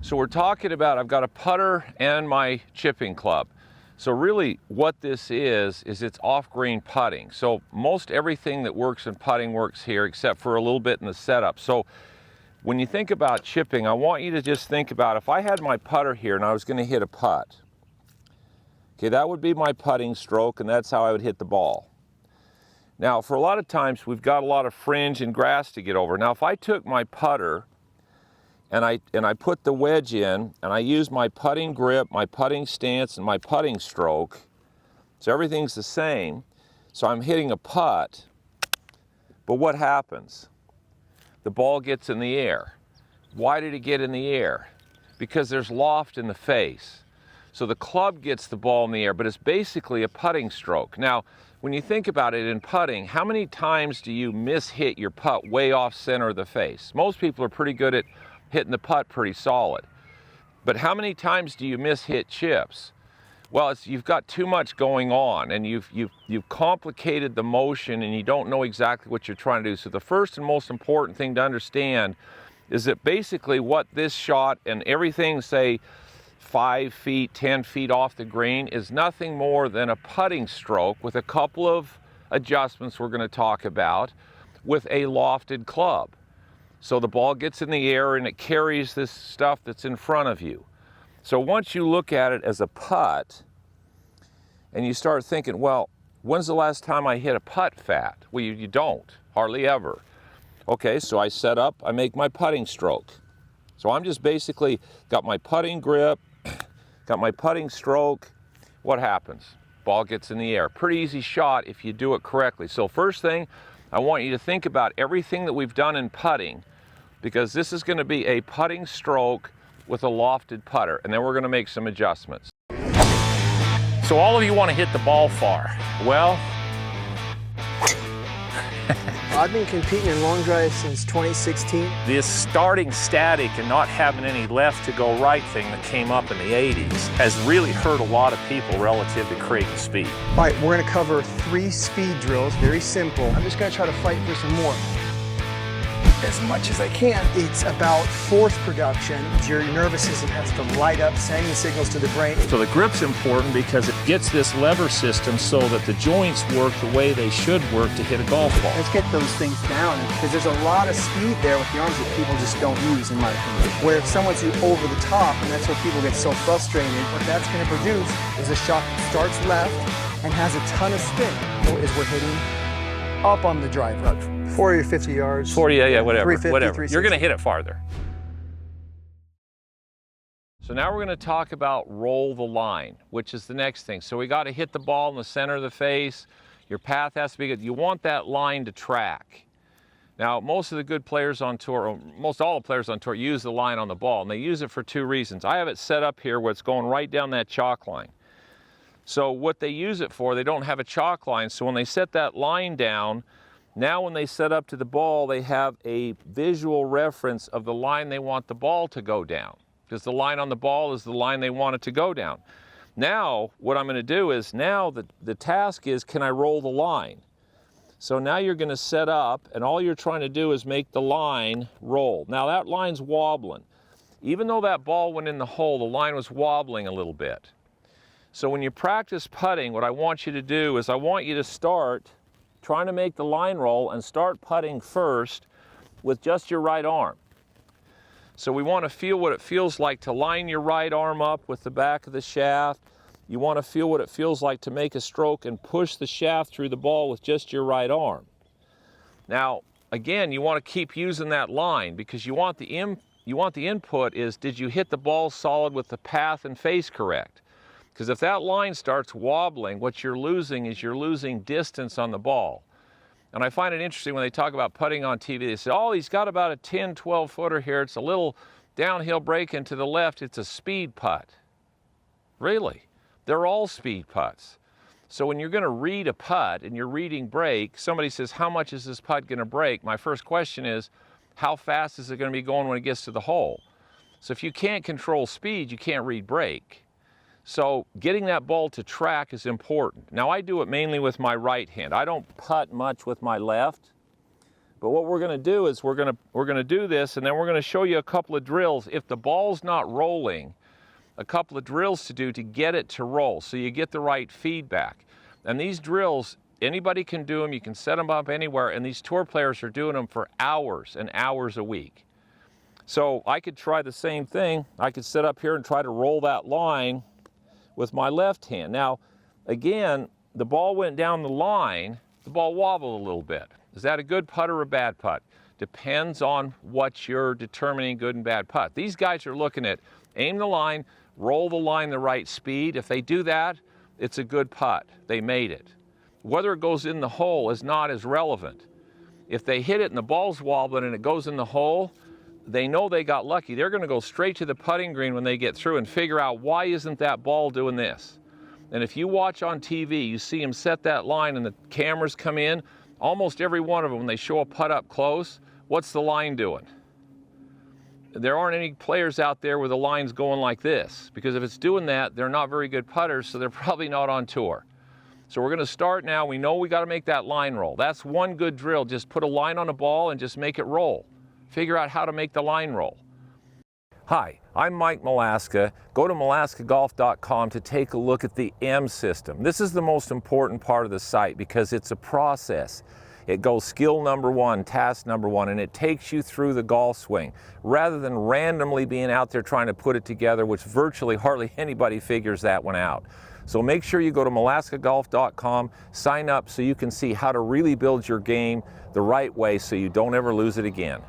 So we're talking about, I've got a putter and my chipping club. So really what this is it's off-green putting. So most everything that works in putting works here except for a little bit in the setup. So when you think about chipping, I want you to just think about if I had my putter here and I was going to hit a putt. Okay, that would be my putting stroke, and that's how I would hit the ball. Now, for a lot of times, we've got a lot of fringe and grass to get over. Now, if I took my putter and I put the wedge in, and I use my putting grip, my putting stance, and my putting stroke, so everything's the same, so I'm hitting a putt, but what happens? The ball gets in the air. Why did it get in the air? Because there's loft in the face. So the club gets the ball in the air, but it's basically a putting stroke. Now, when you think about it in putting, how many times do you miss-hit your putt way off center of the face? Most people are pretty good at hitting the putt pretty solid. But how many times do you miss-hit chips? Well, you've got too much going on, and you've complicated the motion, and you don't know exactly what you're trying to do. So the first and most important thing to understand is that basically what this shot and everything, say, 5 feet, 10 feet off the green is nothing more than a putting stroke with a couple of adjustments we're going to talk about with a lofted club. So the ball gets in the air and it carries this stuff that's in front of you. So once you look at it as a putt and you start thinking, well, when's the last time I hit a putt fat? Well, you don't, hardly ever. Okay, so I set up, I make my putting stroke. So I'm just basically got my putting grip, got my putting stroke. What happens? Ball gets in the air. Pretty easy shot if you do it correctly. So first thing, I want you to think about everything that we've done in putting, because this is going to be a putting stroke with a lofted putter, and then we're going to make some adjustments. So all of you want to hit the ball far. Well, I've been competing in long drive since 2016. this starting static and not having any left to go right thing that came up in the 80s has really hurt a lot of people relative to creating speed. All right, we're going to cover 3 speed drills, very simple. I'm just going to try to fight for some more. As much as I can. It's about force production. Your nervous system has to light up, sending the signals to the brain. So the grip's important because it gets this lever system so that the joints work the way they should work to hit a golf ball. Let's get those things down, because there's a lot of speed there with the arms that people just don't use, in my opinion. Where if someone's over the top, and that's where people get so frustrated, what that's going to produce is a shot that starts left and has a ton of spin, as we're hitting up on the driver. 40 or 50 yards. 40, yeah, whatever. 350, You're going to hit it farther. So now we're going to talk about roll the line, which is the next thing. So we got to hit the ball in the center of the face. Your path has to be good. You want that line to track. Now, most of the good players on tour, or most all the players on tour, use the line on the ball, and they use it for 2 reasons. I have it set up here where it's going right down that chalk line. So what they use it for, they don't have a chalk line, so when they set that line down, now when they set up to the ball, they have a visual reference of the line they want the ball to go down, because the line on the ball is the line they want it to go down. Now, what I'm going to do is, now the task is, can I roll the line? So now you're going to set up, and all you're trying to do is make the line roll. Now that line's wobbling. Even though that ball went in the hole, the line was wobbling a little bit. So when you practice putting, what I want you to do is I want you to start trying to make the line roll and start putting first with just your right arm. So we want to feel what it feels like to line your right arm up with the back of the shaft. You want to feel what it feels like to make a stroke and push the shaft through the ball with just your right arm. Now, again, you want to keep using that line, because you want the input is, did you hit the ball solid with the path and face correct? Because if that line starts wobbling, what you're losing is you're losing distance on the ball. And I find it interesting when they talk about putting on TV, they say, oh, he's got about a 10, 12 footer here. It's a little downhill break into the left. It's a speed putt. Really? They're all speed putts. So when you're going to read a putt and you're reading break, somebody says, how much is this putt going to break? My first question is, how fast is it going to be going when it gets to the hole? So if you can't control speed, you can't read break. So getting that ball to track is important. Now I do it mainly with my right hand. I don't putt much with my left, But what we're going to do is we're going to do this, and then we're going to show you a couple of drills. If the ball's not rolling, a couple of drills to do to get it to roll so you get the right feedback. And these drills, anybody can do them. You can set them up anywhere, and these tour players are doing them for hours and hours a week. So I could try the same thing. I could sit up here and try to roll that line with my left hand. Now, again, the ball went down the line, the ball wobbled a little bit. Is that a good putt or a bad putt? Depends on what you're determining good and bad putt. These guys are looking at aim the line, roll the line the right speed. If they do that, it's a good putt. They made it. Whether it goes in the hole is not as relevant. If they hit it and the ball's wobbling and it goes in the hole, they know they got lucky. They're going to go straight to the putting green when they get through and figure out why isn't that ball doing this. And if you watch on TV, you see them set that line and the cameras come in, almost every one of them, when they show a putt up close, what's the line doing? There aren't any players out there where the line's going like this, because if it's doing that, they're not very good putters, so they're probably not on tour. So we're going to start now. We know we got to make that line roll. That's one good drill. Just put a line on a ball and just make it roll. Figure out how to make the line roll. Hi, I'm Mike Malaska. Go to malaskagolf.com to take a look at the M system. This is the most important part of the site because it's a process. It goes skill number one, task number one, and it takes you through the golf swing rather than randomly being out there trying to put it together, which virtually hardly anybody figures that one out. So make sure you go to malaskagolf.com, sign up so you can see how to really build your game the right way so you don't ever lose it again.